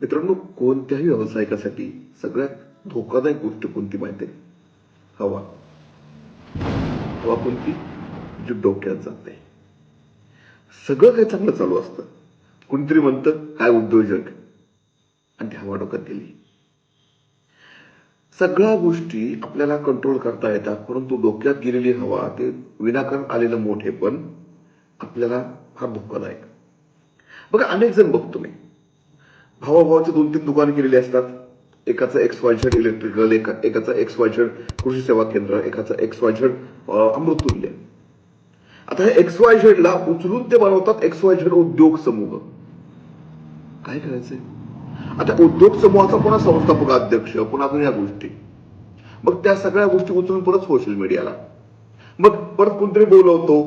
मित्रांनो, कोणत्याही व्यावसायिकासाठी सगळ्यात धोकादायक गोष्ट कोणती माहिती आहे? हवा. हवा कोणती? जी डोक्यात जाते. सगळं काही चांगलं चालू असतं. कुणीतरी म्हणतं काय उद्योजक, आणि ती हवा डोक्यात गेली. सगळ्या गोष्टी आपल्याला कंट्रोल करता येतात, परंतु डोक्यात गेलेली हवा, ते विनाकारण आलेलं मोठेपण आपल्याला फार धोकादायक. बघा, अनेक जण बघतो मी, भावाभावाची 2-3 दुकानं केलेली असतात. एकाचं XYZ इलेक्ट्रिकल, एकाचं XYZ कृषी सेवा केंद्र, एकाचं XYZ अमृततुल्य. आता हे XYZ ला उचलून ते बनवतात XYZ उद्योग समूह. काय करायचंय? आता उद्योग समूहाचा पुन्हा संस्थापक अध्यक्ष, पुन्हा या गोष्टी, मग त्या सगळ्या गोष्टी उचलून परत सोशल मीडियाला, मग परत कोणतरी बोलवतो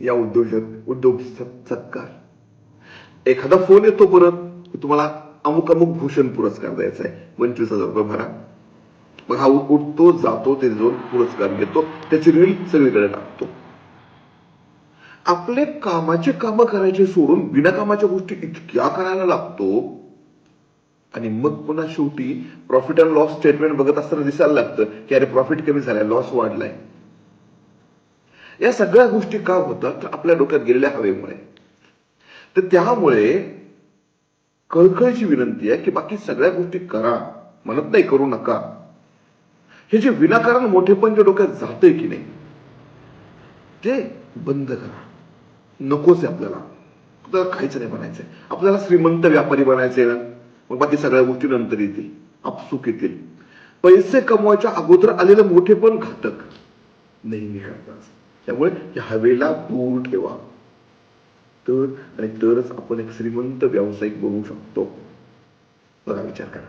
या उद्योग सत्कार. एखादा फोन येतो परत, तुम्हाला अमुक अमुक भूषण पुरस्कार द्यायचा आहे, 25,000 रुपये भरा. मग हा उठतो, जातो, ते जाऊन पुरस्कार घेतो, त्याची रील सगळीकडे टाकतो. आपले कामाचे काम करायचे सोडून बिनकामाच्या गोष्टी इतक्या करायला लागतो, आणि मग पुन्हा शेवटी प्रॉफिट अँड लॉस स्टेटमेंट बघत असताना दिसायला लागतं की अरे प्रॉफिट कमी झालाय, लॉस वाढलाय. या सगळ्या गोष्टी का होतात? तर आपल्या डोक्यात गेलेल्या हवेमुळे. तर त्यामुळे कळकळीची विनंती आहे की बाकी सगळ्या गोष्टी करा, म्हणत नाही करू नका. हे जे विनाकारण मोठेपण जे डोक्यात जातंय की नाही, ते बंद करा. नकोच आहे आपल्याला. आपल्याला खायचं नाही बनायचंय, आपल्याला श्रीमंत व्यापारी बनायचंय ना, मग बाकी सगळ्या गोष्टी नंतर येतील, आपसुक येतील. पैसे कमवायच्या अगोदर आलेलं मोठेपण घातक नेहमी करतात. त्यामुळे या हवेला दूर ठेवा. आणि तरच आपण एक श्रीमंत व्यावसायिक बनू शकतो. बघा, विचार करा.